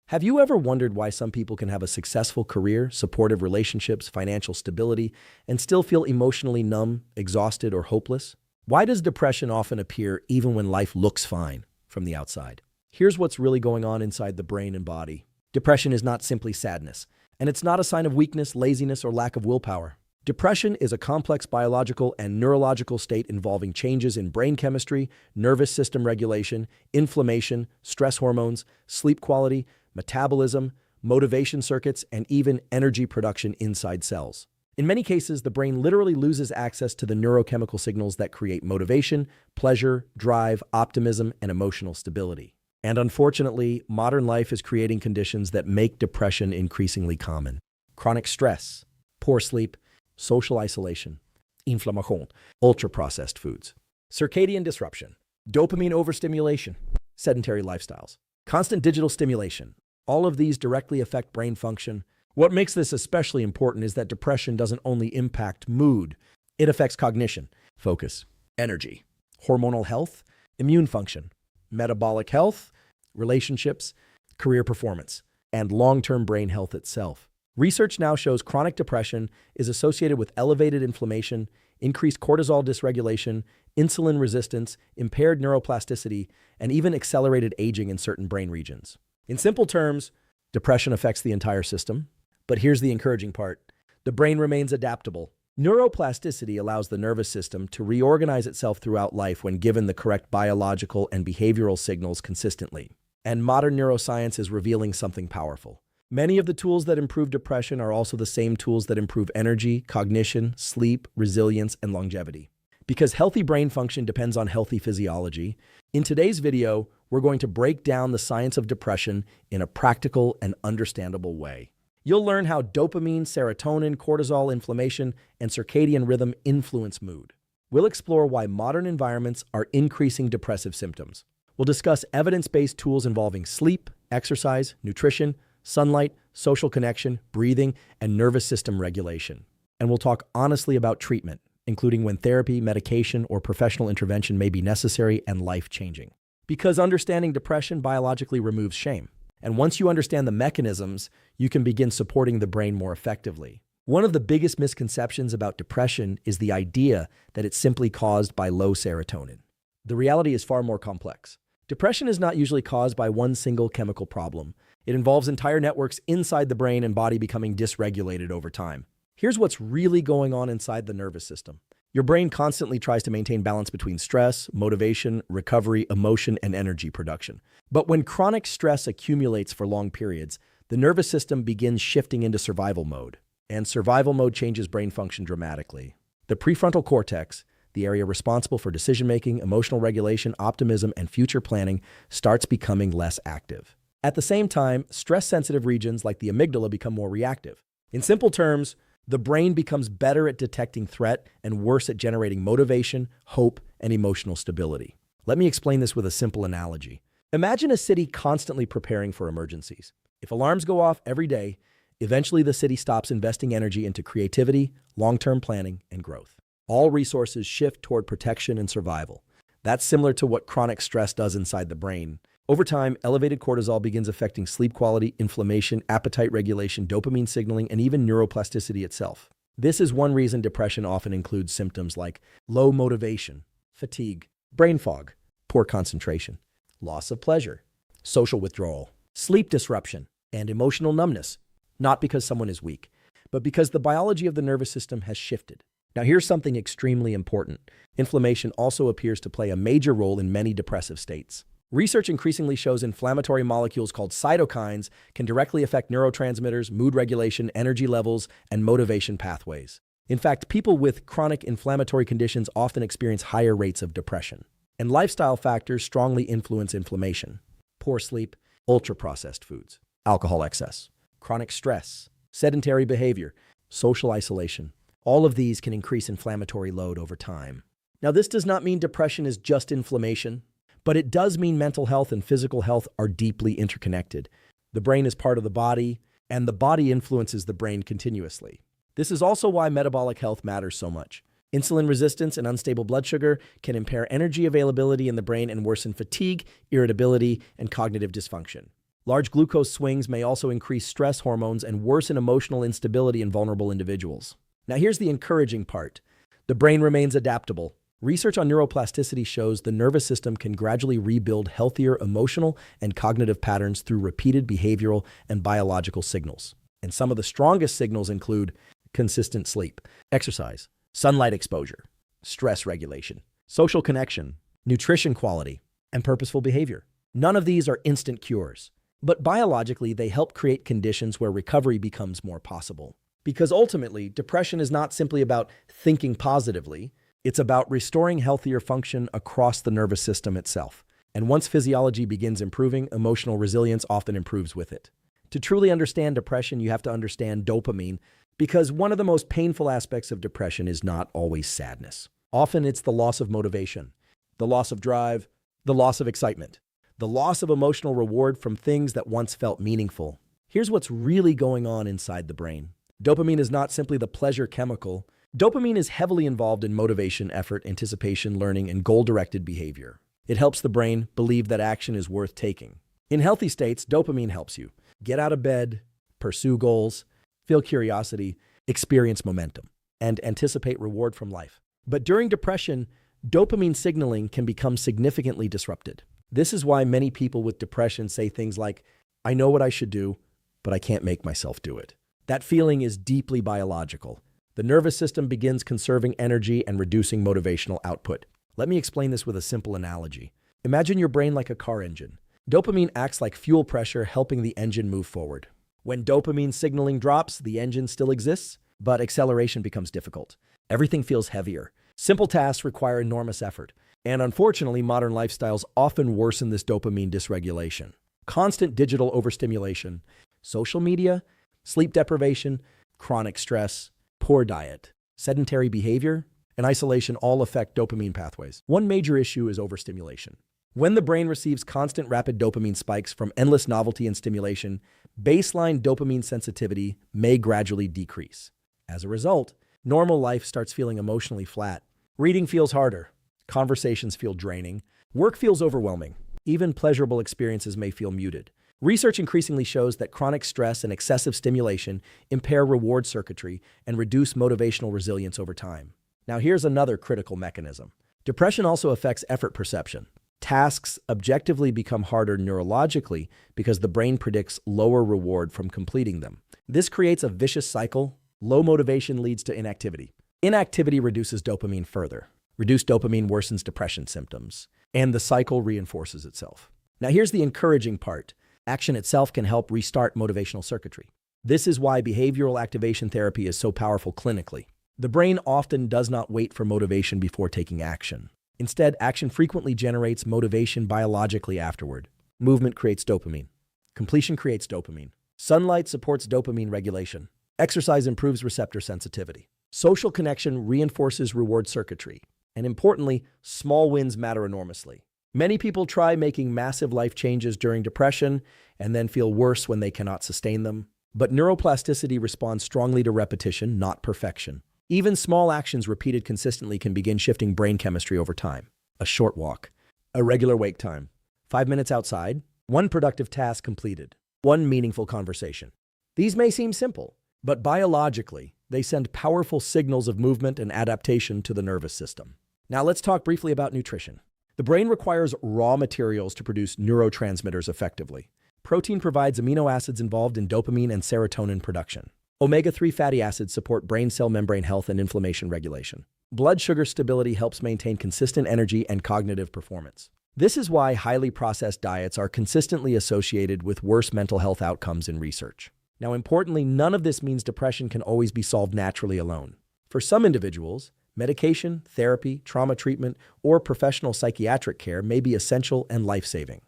Have you ever wondered why some people can have a successful career, supportive relationships, financial stability, and still feel emotionally numb, exhausted, or hopeless? Why does depression often appear even when life looks fine from the outside? Here's what's really going on inside the brain and body. Depression is not simply sadness, and it's not a sign of weakness, laziness, or lack of willpower. Depression is a complex biological and neurological state involving changes in brain chemistry, nervous system regulation, inflammation, stress hormones, sleep quality, metabolism, motivation circuits, and even energy production inside cells. In many cases, the brain literally loses access to the neurochemical signals that create motivation, pleasure, drive, optimism, and emotional stability. And unfortunately, modern life is creating conditions that make depression increasingly common. Chronic stress, poor sleep, social isolation, inflammation, ultra-processed foods, circadian disruption, dopamine overstimulation, sedentary lifestyles, constant digital stimulation. All of these directly affect brain function. What makes this especially important is that depression doesn't only impact mood, it affects cognition, focus, energy, hormonal health, immune function, metabolic health, relationships, career performance, and long-term brain health itself. Research now shows chronic depression is associated with elevated inflammation, increased cortisol dysregulation, insulin resistance, impaired neuroplasticity, and even accelerated aging in certain brain regions. In simple terms, depression affects the entire system. But here's the encouraging part. The brain remains adaptable. Neuroplasticity allows the nervous system to reorganize itself throughout life when given the correct biological and behavioral signals consistently. And modern neuroscience is revealing something powerful. Many of the tools that improve depression are also the same tools that improve energy, cognition, sleep, resilience, and longevity. Because healthy brain function depends on healthy physiology, in today's video, we're going to break down the science of depression in a practical and understandable way. You'll learn how dopamine, serotonin, cortisol, inflammation, and circadian rhythm influence mood. We'll explore why modern environments are increasing depressive symptoms. We'll discuss evidence-based tools involving sleep, exercise, nutrition, sunlight, social connection, breathing, and nervous system regulation. And we'll talk honestly about treatment, including when therapy, medication, or professional intervention may be necessary and life-changing. Because understanding depression biologically removes shame. And once you understand the mechanisms, you can begin supporting the brain more effectively. One of the biggest misconceptions about depression is the idea that it's simply caused by low serotonin. The reality is far more complex. Depression is not usually caused by one single chemical problem. It involves entire networks inside the brain and body becoming dysregulated over time. Here's what's really going on inside the nervous system. Your brain constantly tries to maintain balance between stress, motivation, recovery, emotion, and energy production. But when chronic stress accumulates for long periods, the nervous system begins shifting into survival mode. And survival mode changes brain function dramatically. The prefrontal cortex, the area responsible for decision-making, emotional regulation, optimism, and future planning, starts becoming less active. At the same time, stress-sensitive regions like the amygdala become more reactive. In simple terms, the brain becomes better at detecting threat and worse at generating motivation, hope, and emotional stability. Let me explain this with a simple analogy. Imagine a city constantly preparing for emergencies. If alarms go off every day, eventually the city stops investing energy into creativity, long-term planning, and growth. All resources shift toward protection and survival. That's similar to what chronic stress does inside the brain. Over time, elevated cortisol begins affecting sleep quality, inflammation, appetite regulation, dopamine signaling, and even neuroplasticity itself. This is one reason depression often includes symptoms like low motivation, fatigue, brain fog, poor concentration, loss of pleasure, social withdrawal, sleep disruption, and emotional numbness, not because someone is weak, but because the biology of the nervous system has shifted. Now here's something extremely important. Inflammation also appears to play a major role in many depressive states. Research increasingly shows inflammatory molecules called cytokines can directly affect neurotransmitters, mood regulation, energy levels, and motivation pathways. In fact, people with chronic inflammatory conditions often experience higher rates of depression. And lifestyle factors strongly influence inflammation. Poor sleep, ultra-processed foods, alcohol excess, chronic stress, sedentary behavior, social isolation. All of these can increase inflammatory load over time. Now, this does not mean depression is just inflammation. But it does mean mental health and physical health are deeply interconnected. The brain is part of the body, and the body influences the brain continuously. This is also why metabolic health matters so much. Insulin resistance and unstable blood sugar can impair energy availability in the brain and worsen fatigue, irritability, and cognitive dysfunction. Large glucose swings may also increase stress hormones and worsen emotional instability in vulnerable individuals. Now, here's the encouraging part. The brain remains adaptable. Research on neuroplasticity shows the nervous system can gradually rebuild healthier emotional and cognitive patterns through repeated behavioral and biological signals. And some of the strongest signals include consistent sleep, exercise, sunlight exposure, stress regulation, social connection, nutrition quality, and purposeful behavior. None of these are instant cures, but biologically they help create conditions where recovery becomes more possible. Because ultimately, depression is not simply about thinking positively, it's about restoring healthier function across the nervous system itself. And once physiology begins improving, emotional resilience often improves with it. To truly understand depression, you have to understand dopamine, because one of the most painful aspects of depression is not always sadness. Often it's the loss of motivation, the loss of drive, the loss of excitement, the loss of emotional reward from things that once felt meaningful. Here's what's really going on inside the brain. Dopamine is not simply the pleasure chemical. Dopamine is heavily involved in motivation, effort, anticipation, learning, and goal-directed behavior. It helps the brain believe that action is worth taking. In healthy states, dopamine helps you get out of bed, pursue goals, feel curiosity, experience momentum, and anticipate reward from life. But during depression, dopamine signaling can become significantly disrupted. This is why many people with depression say things like, "I know what I should do, but I can't make myself do it." That feeling is deeply biological. The nervous system begins conserving energy and reducing motivational output. Let me explain this with a simple analogy. Imagine your brain like a car engine. Dopamine acts like fuel pressure, helping the engine move forward. When dopamine signaling drops, the engine still exists, but acceleration becomes difficult. Everything feels heavier. Simple tasks require enormous effort. And unfortunately, modern lifestyles often worsen this dopamine dysregulation. Constant digital overstimulation, social media, sleep deprivation, chronic stress, poor diet, sedentary behavior, and isolation all affect dopamine pathways. One major issue is overstimulation. When the brain receives constant rapid dopamine spikes from endless novelty and stimulation, baseline dopamine sensitivity may gradually decrease. As a result, normal life starts feeling emotionally flat. Reading feels harder, conversations feel draining, work feels overwhelming, even pleasurable experiences may feel muted. Research increasingly shows that chronic stress and excessive stimulation impair reward circuitry and reduce motivational resilience over time. Now, here's another critical mechanism. Depression also affects effort perception. Tasks objectively become harder neurologically because the brain predicts lower reward from completing them. This creates a vicious cycle. Low motivation leads to inactivity. Inactivity reduces dopamine further. Reduced dopamine worsens depression symptoms, and the cycle reinforces itself. Now, here's the encouraging part. Action itself can help restart motivational circuitry. This is why behavioral activation therapy is so powerful clinically. The brain often does not wait for motivation before taking action. Instead, action frequently generates motivation biologically afterward. Movement creates dopamine. Completion creates dopamine. Sunlight supports dopamine regulation. Exercise improves receptor sensitivity. Social connection reinforces reward circuitry. And importantly, small wins matter enormously. Many people try making massive life changes during depression and then feel worse when they cannot sustain them. But neuroplasticity responds strongly to repetition, not perfection. Even small actions repeated consistently can begin shifting brain chemistry over time. A short walk, a regular wake time, 5 minutes outside, one productive task completed, one meaningful conversation. These may seem simple, but biologically, they send powerful signals of movement and adaptation to the nervous system. Now let's talk briefly about nutrition. The brain requires raw materials to produce neurotransmitters effectively. Protein provides amino acids involved in dopamine and serotonin production. Omega-3 fatty acids support brain cell membrane health and inflammation regulation. Blood sugar stability helps maintain consistent energy and cognitive performance. This is why highly processed diets are consistently associated with worse mental health outcomes in research. Now, importantly, none of this means depression can always be solved naturally alone. For some individuals, medication, therapy, trauma treatment, or professional psychiatric care may be essential and life-saving.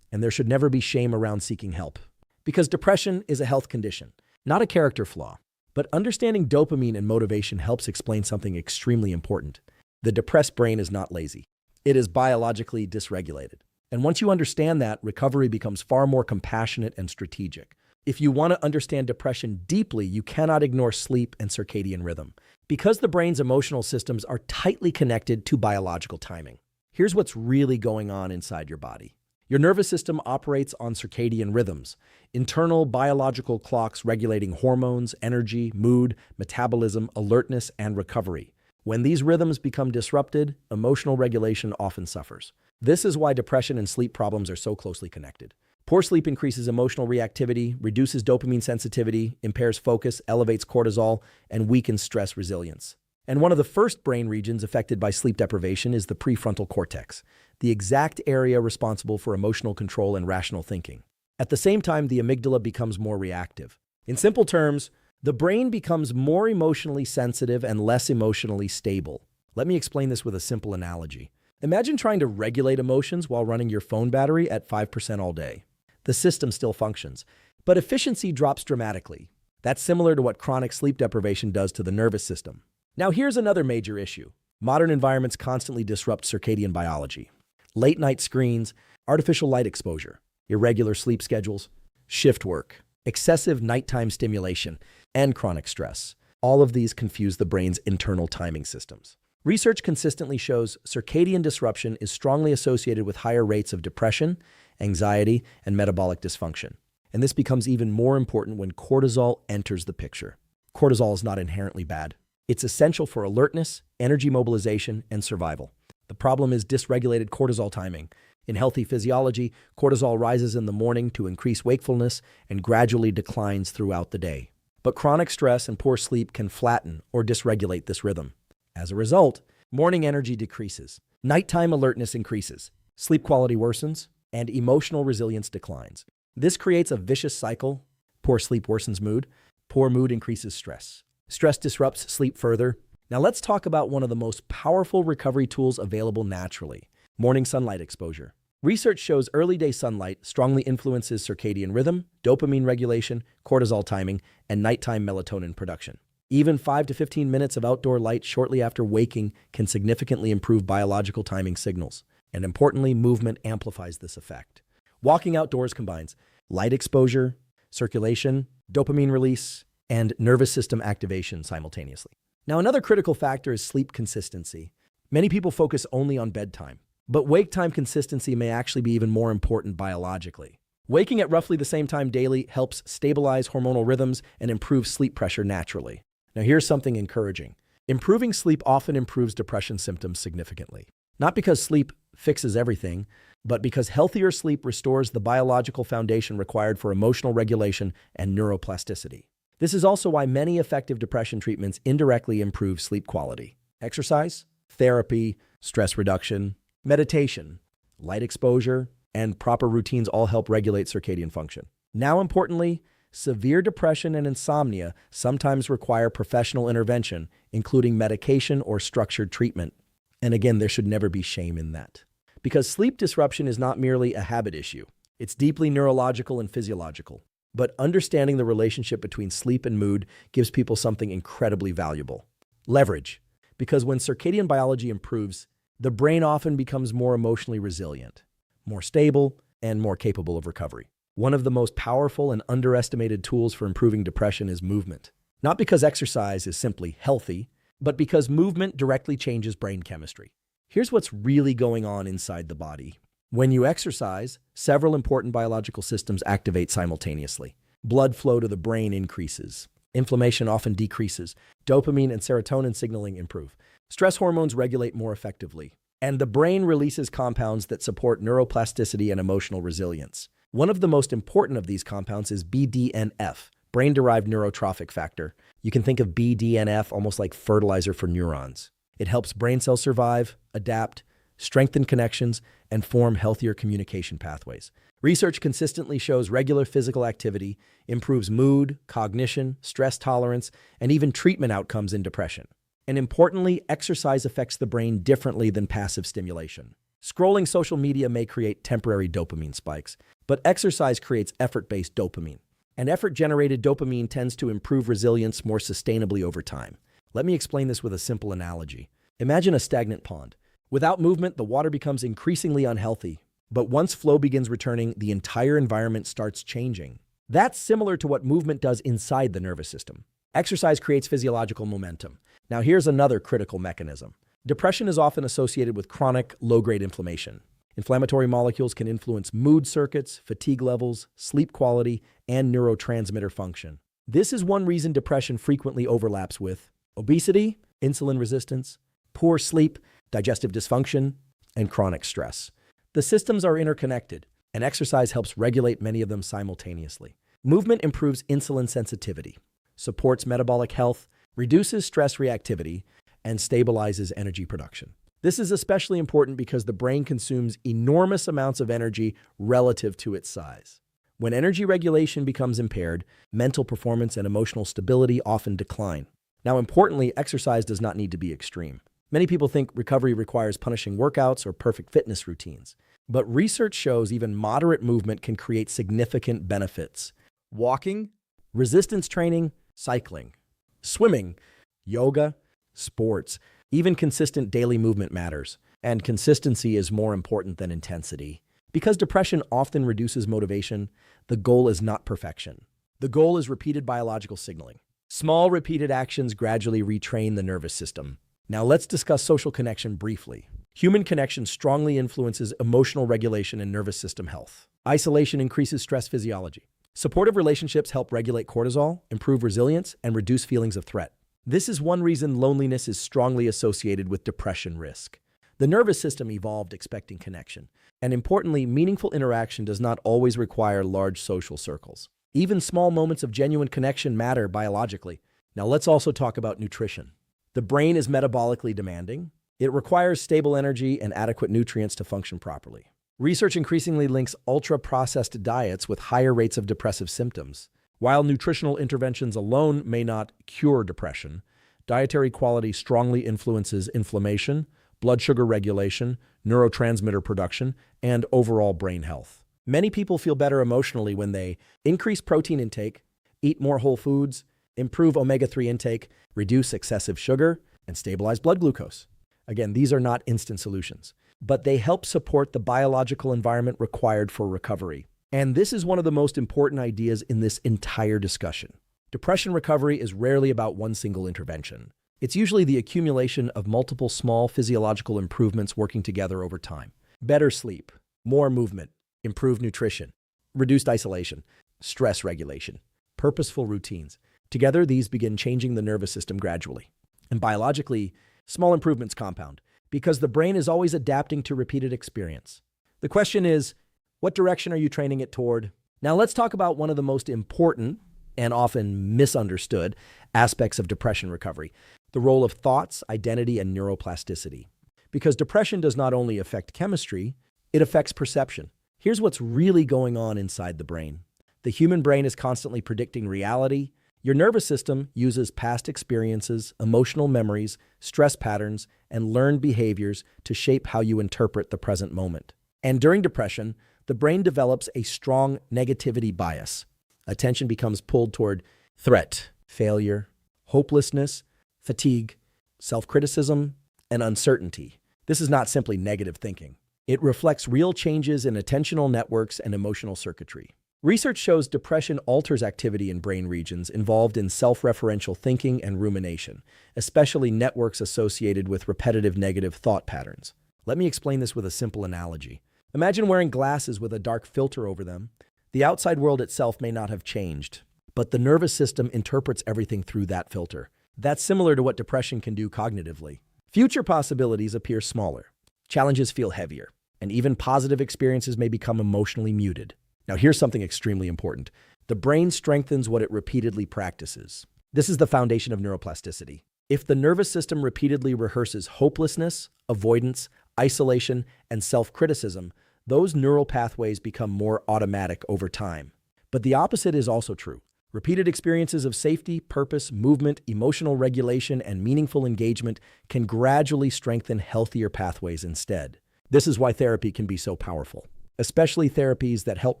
And there should never be shame around seeking help. Because depression is a health condition, not a character flaw. But understanding dopamine and motivation helps explain something extremely important. The depressed brain is not lazy. It is biologically dysregulated. And once you understand that, recovery becomes far more compassionate and strategic. If you want to understand depression deeply, you cannot ignore sleep and circadian rhythm, because the brain's emotional systems are tightly connected to biological timing. Here's what's really going on inside your body. Your nervous system operates on circadian rhythms, internal biological clocks regulating hormones, energy, mood, metabolism, alertness, and recovery. When these rhythms become disrupted, emotional regulation often suffers. This is why depression and sleep problems are so closely connected. Poor sleep increases emotional reactivity, reduces dopamine sensitivity, impairs focus, elevates cortisol, and weakens stress resilience. And one of the first brain regions affected by sleep deprivation is the prefrontal cortex, the exact area responsible for emotional control and rational thinking. At the same time, the amygdala becomes more reactive. In simple terms, the brain becomes more emotionally sensitive and less emotionally stable. Let me explain this with a simple analogy. Imagine trying to regulate emotions while running your phone battery at 5% all day. The system still functions, but efficiency drops dramatically. That's similar to what chronic sleep deprivation does to the nervous system. Now here's another major issue. Modern environments constantly disrupt circadian biology. Late-night screens, artificial light exposure, irregular sleep schedules, shift work, excessive nighttime stimulation, and chronic stress. All of these confuse the brain's internal timing systems. Research consistently shows circadian disruption is strongly associated with higher rates of depression, anxiety, and metabolic dysfunction. And this becomes even more important when cortisol enters the picture. Cortisol is not inherently bad. It's essential for alertness, energy mobilization, and survival. The problem is dysregulated cortisol timing. In healthy physiology, cortisol rises in the morning to increase wakefulness and gradually declines throughout the day. But chronic stress and poor sleep can flatten or dysregulate this rhythm. As a result, morning energy decreases, nighttime alertness increases, sleep quality worsens, and emotional resilience declines. This creates a vicious cycle. Poor sleep worsens mood, poor mood increases stress. Stress disrupts sleep further. Now let's talk about one of the most powerful recovery tools available naturally, morning sunlight exposure. Research shows early day sunlight strongly influences circadian rhythm, dopamine regulation, cortisol timing, and nighttime melatonin production. Even 5 to 15 minutes of outdoor light shortly after waking can significantly improve biological timing signals. And importantly, movement amplifies this effect. Walking outdoors combines light exposure, circulation, dopamine release, and nervous system activation simultaneously. Now, another critical factor is sleep consistency. Many people focus only on bedtime, but wake time consistency may actually be even more important biologically. Waking at roughly the same time daily helps stabilize hormonal rhythms and improve sleep pressure naturally. Now, here's something encouraging. Improving sleep often improves depression symptoms significantly. Not because sleep fixes everything, but because healthier sleep restores the biological foundation required for emotional regulation and neuroplasticity. This is also why many effective depression treatments indirectly improve sleep quality. Exercise, therapy, stress reduction, meditation, light exposure, and proper routines all help regulate circadian function. Now, importantly, severe depression and insomnia sometimes require professional intervention, including medication or structured treatment. And again, there should never be shame in that. Because sleep disruption is not merely a habit issue. It's deeply neurological and physiological. But understanding the relationship between sleep and mood gives people something incredibly valuable. Leverage. Because when circadian biology improves, the brain often becomes more emotionally resilient, more stable, and more capable of recovery. One of the most powerful and underestimated tools for improving depression is movement. Not because exercise is simply healthy, but because movement directly changes brain chemistry. Here's what's really going on inside the body. When you exercise, several important biological systems activate simultaneously. Blood flow to the brain increases. Inflammation often decreases. Dopamine and serotonin signaling improve. Stress hormones regulate more effectively. And the brain releases compounds that support neuroplasticity and emotional resilience. One of the most important of these compounds is BDNF, brain-derived neurotrophic factor. You can think of BDNF almost like fertilizer for neurons. It helps brain cells survive, adapt, strengthen connections, and form healthier communication pathways. Research consistently shows regular physical activity improves mood, cognition, stress tolerance, and even treatment outcomes in depression. And importantly, exercise affects the brain differently than passive stimulation. Scrolling social media may create temporary dopamine spikes, but exercise creates effort-based dopamine. And effort-generated dopamine tends to improve resilience more sustainably over time. Let me explain this with a simple analogy. Imagine a stagnant pond. Without movement, the water becomes increasingly unhealthy. But once flow begins returning, the entire environment starts changing. That's similar to what movement does inside the nervous system. Exercise creates physiological momentum. Now here's another critical mechanism. Depression is often associated with chronic, low-grade inflammation. Inflammatory molecules can influence mood circuits, fatigue levels, sleep quality, and neurotransmitter function. This is one reason depression frequently overlaps with obesity, insulin resistance, poor sleep, digestive dysfunction, and chronic stress. The systems are interconnected, and exercise helps regulate many of them simultaneously. Movement improves insulin sensitivity, supports metabolic health, reduces stress reactivity, and stabilizes energy production. This is especially important because the brain consumes enormous amounts of energy relative to its size. When energy regulation becomes impaired, mental performance and emotional stability often decline. Now, importantly, exercise does not need to be extreme. Many people think recovery requires punishing workouts or perfect fitness routines. But research shows even moderate movement can create significant benefits. Walking, resistance training, cycling, swimming, yoga, sports, even consistent daily movement matters. And consistency is more important than intensity. Because depression often reduces motivation, the goal is not perfection. The goal is repeated biological signaling. Small repeated actions gradually retrain the nervous system. Now let's discuss social connection briefly. Human connection strongly influences emotional regulation and nervous system health. Isolation increases stress physiology. Supportive relationships help regulate cortisol, improve resilience, and reduce feelings of threat. This is one reason loneliness is strongly associated with depression risk. The nervous system evolved expecting connection. And importantly, meaningful interaction does not always require large social circles. Even small moments of genuine connection matter biologically. Now let's also talk about nutrition. The brain is metabolically demanding. It requires stable energy and adequate nutrients to function properly. Research increasingly links ultra-processed diets with higher rates of depressive symptoms. While nutritional interventions alone may not cure depression, dietary quality strongly influences inflammation, blood sugar regulation, neurotransmitter production, and overall brain health. Many people feel better emotionally when they increase protein intake, eat more whole foods, improve omega-3 intake, reduce excessive sugar, and stabilize blood glucose. Again, these are not instant solutions, but they help support the biological environment required for recovery. And this is one of the most important ideas in this entire discussion. Depression recovery is rarely about one single intervention. It's usually the accumulation of multiple small physiological improvements working together over time. Better sleep, more movement, improved nutrition, reduced isolation, stress regulation, purposeful routines. Together, these begin changing the nervous system gradually. And biologically, small improvements compound because the brain is always adapting to repeated experience. The question is, what direction are you training it toward? Now let's talk about one of the most important and often misunderstood aspects of depression recovery, the role of thoughts, identity, and neuroplasticity. Because depression does not only affect chemistry, it affects perception. Here's what's really going on inside the brain. The human brain is constantly predicting reality. Your nervous system uses past experiences, emotional memories, stress patterns, and learned behaviors to shape how you interpret the present moment. And during depression, the brain develops a strong negativity bias. Attention becomes pulled toward threat, failure, hopelessness, fatigue, self-criticism, and uncertainty. This is not simply negative thinking. It reflects real changes in attentional networks and emotional circuitry. Research shows depression alters activity in brain regions involved in self-referential thinking and rumination, especially networks associated with repetitive negative thought patterns. Let me explain this with a simple analogy. Imagine wearing glasses with a dark filter over them. The outside world itself may not have changed, but the nervous system interprets everything through that filter. That's similar to what depression can do cognitively. Future possibilities appear smaller, challenges feel heavier, and even positive experiences may become emotionally muted. Now here's something extremely important. The brain strengthens what it repeatedly practices. This is the foundation of neuroplasticity. If the nervous system repeatedly rehearses hopelessness, avoidance, isolation, and self-criticism, those neural pathways become more automatic over time. But the opposite is also true. Repeated experiences of safety, purpose, movement, emotional regulation, and meaningful engagement can gradually strengthen healthier pathways instead. This is why therapy can be so powerful, especially therapies that help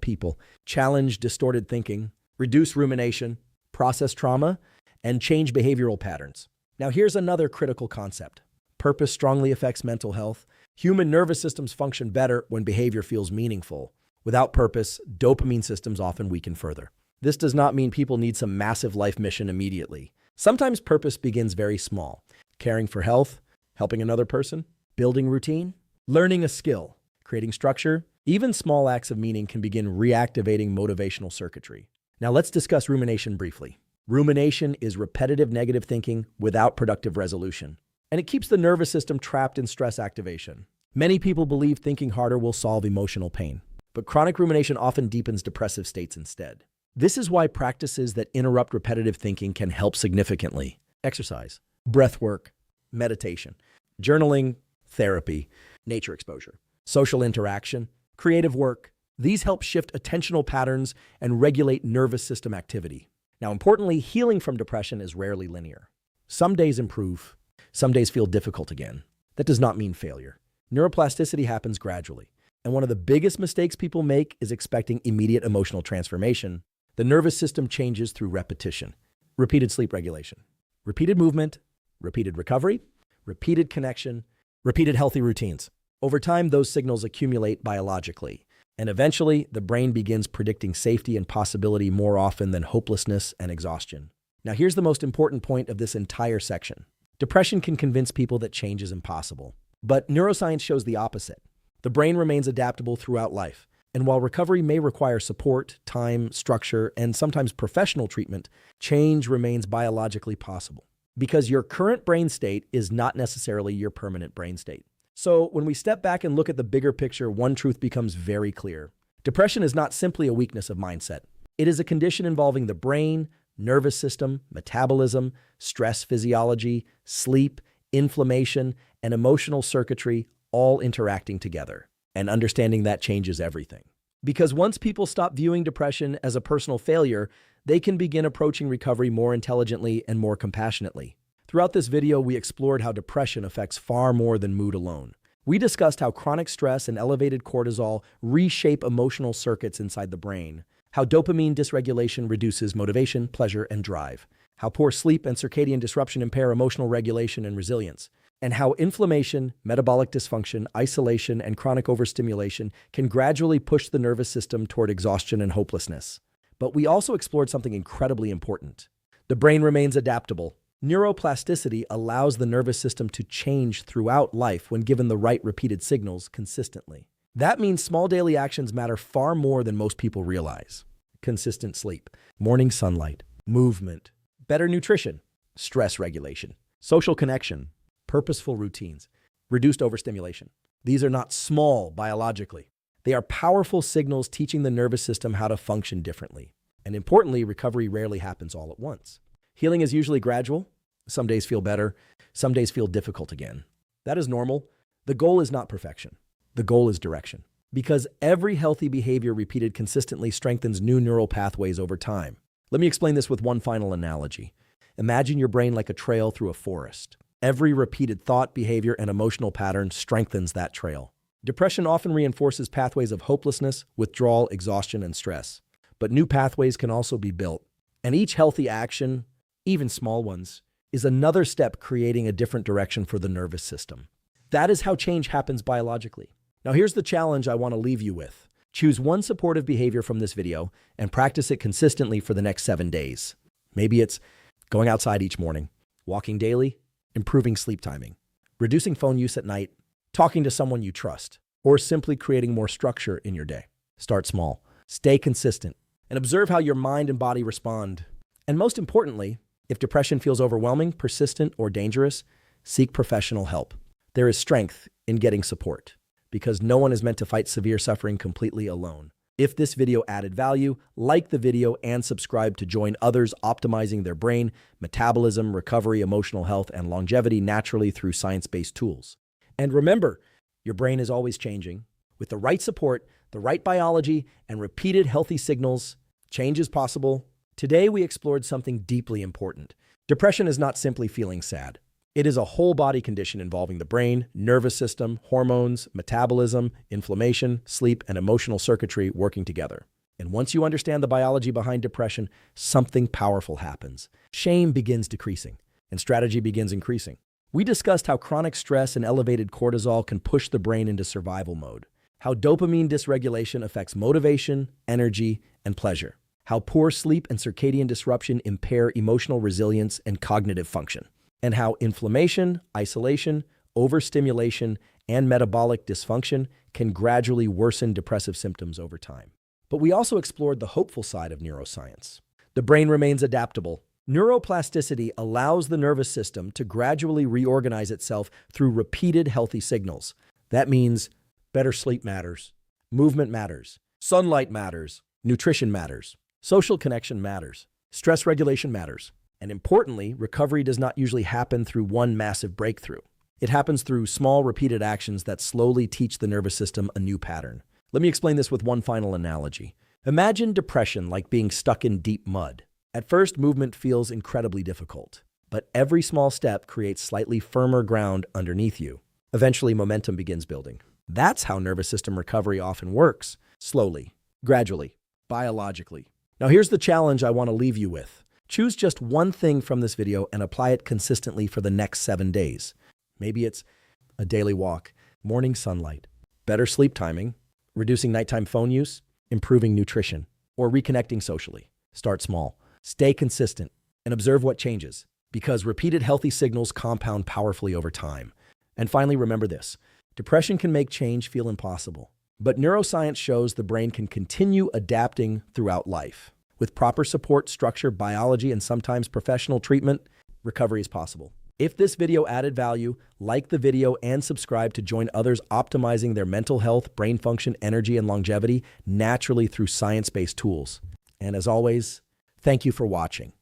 people challenge distorted thinking, reduce rumination, process trauma, and change behavioral patterns. Now here's another critical concept. Purpose strongly affects mental health. Human nervous systems function better when behavior feels meaningful. Without purpose, dopamine systems often weaken further. This does not mean people need some massive life mission immediately. Sometimes purpose begins very small. Caring for health, helping another person, building routine, learning a skill, creating structure. Even small acts of meaning can begin reactivating motivational circuitry. Now let's discuss rumination briefly. Rumination is repetitive negative thinking without productive resolution, and it keeps the nervous system trapped in stress activation. Many people believe thinking harder will solve emotional pain, but chronic rumination often deepens depressive states instead. This is why practices that interrupt repetitive thinking can help significantly. Exercise, breath work, meditation, journaling, therapy, nature exposure, social interaction, creative work. These help shift attentional patterns and regulate nervous system activity. Now, importantly, healing from depression is rarely linear. Some days improve, some days feel difficult again. That does not mean failure. Neuroplasticity happens gradually, and one of the biggest mistakes people make is expecting immediate emotional transformation. The nervous system changes through repetition, repeated sleep regulation, repeated movement, repeated recovery, repeated connection, repeated healthy routines. Over time, those signals accumulate biologically, and eventually, the brain begins predicting safety and possibility more often than hopelessness and exhaustion. Now, here's the most important point of this entire section. Depression can convince people that change is impossible, but neuroscience shows the opposite. The brain remains adaptable throughout life, and while recovery may require support, time, structure, and sometimes professional treatment, change remains biologically possible. Because your current brain state is not necessarily your permanent brain state. So when we step back and look at the bigger picture, one truth becomes very clear. Depression is not simply a weakness of mindset. It is a condition involving the brain, nervous system, metabolism, stress physiology, sleep, inflammation, and emotional circuitry all interacting together. And understanding that changes everything. Because once people stop viewing depression as a personal failure, they can begin approaching recovery more intelligently and more compassionately. Throughout this video, we explored how depression affects far more than mood alone. We discussed how chronic stress and elevated cortisol reshape emotional circuits inside the brain, how dopamine dysregulation reduces motivation, pleasure, and drive, how poor sleep and circadian disruption impair emotional regulation and resilience, and how inflammation, metabolic dysfunction, isolation, and chronic overstimulation can gradually push the nervous system toward exhaustion and hopelessness. But we also explored something incredibly important. The brain remains adaptable. Neuroplasticity allows the nervous system to change throughout life when given the right repeated signals consistently. That means small daily actions matter far more than most people realize. Consistent sleep, morning sunlight, movement, better nutrition, stress regulation, social connection, purposeful routines, reduced overstimulation. These are not small biologically. They are powerful signals teaching the nervous system how to function differently. And importantly, recovery rarely happens all at once. Healing is usually gradual. Some days feel better. Some days feel difficult again. That is normal. The goal is not perfection. The goal is direction. Because every healthy behavior repeated consistently strengthens new neural pathways over time. Let me explain this with one final analogy. Imagine your brain like a trail through a forest. Every repeated thought, behavior, and emotional pattern strengthens that trail. Depression often reinforces pathways of hopelessness, withdrawal, exhaustion, and stress. But new pathways can also be built. And each healthy action, even small ones, is another step creating a different direction for the nervous system. That is how change happens biologically. Now here's the challenge I want to leave you with. Choose one supportive behavior from this video and practice it consistently for the next 7 days. Maybe it's going outside each morning, walking daily, improving sleep timing, reducing phone use at night, talking to someone you trust, or simply creating more structure in your day. Start small, stay consistent, and observe how your mind and body respond. And most importantly, if depression feels overwhelming, persistent, or dangerous, seek professional help. There is strength in getting support, because no one is meant to fight severe suffering completely alone. If this video added value, like the video and subscribe to join others optimizing their brain, metabolism, recovery, emotional health, and longevity naturally through science-based tools. And remember, your brain is always changing. With the right support, the right biology, and repeated healthy signals, change is possible. Today, we explored something deeply important. Depression is not simply feeling sad. It is a whole body condition involving the brain, nervous system, hormones, metabolism, inflammation, sleep, and emotional circuitry working together. And once you understand the biology behind depression, something powerful happens. Shame begins decreasing, and strategy begins increasing. We discussed how chronic stress and elevated cortisol can push the brain into survival mode, how dopamine dysregulation affects motivation, energy, and pleasure, how poor sleep and circadian disruption impair emotional resilience and cognitive function, and how inflammation, isolation, overstimulation, and metabolic dysfunction can gradually worsen depressive symptoms over time. But we also explored the hopeful side of neuroscience. The brain remains adaptable. Neuroplasticity allows the nervous system to gradually reorganize itself through repeated healthy signals. That means better sleep matters, movement matters, sunlight matters, nutrition matters, social connection matters, stress regulation matters. And importantly, recovery does not usually happen through one massive breakthrough. It happens through small, repeated actions that slowly teach the nervous system a new pattern. Let me explain this with one final analogy. Imagine depression like being stuck in deep mud. At first, movement feels incredibly difficult, but every small step creates slightly firmer ground underneath you. Eventually, momentum begins building. That's how nervous system recovery often works. Slowly, gradually, biologically. Now here's the challenge I want to leave you with. Choose just one thing from this video and apply it consistently for the next 7 days. Maybe it's a daily walk, morning sunlight, better sleep timing, reducing nighttime phone use, improving nutrition, or reconnecting socially. Start small, stay consistent, and observe what changes, because repeated healthy signals compound powerfully over time. And finally, remember this. Depression can make change feel impossible, but neuroscience shows the brain can continue adapting throughout life. With proper support, structure, biology, and sometimes professional treatment, recovery is possible. If this video added value, like the video and subscribe to join others optimizing their mental health, brain function, energy, and longevity naturally through science-based tools. And as always, thank you for watching.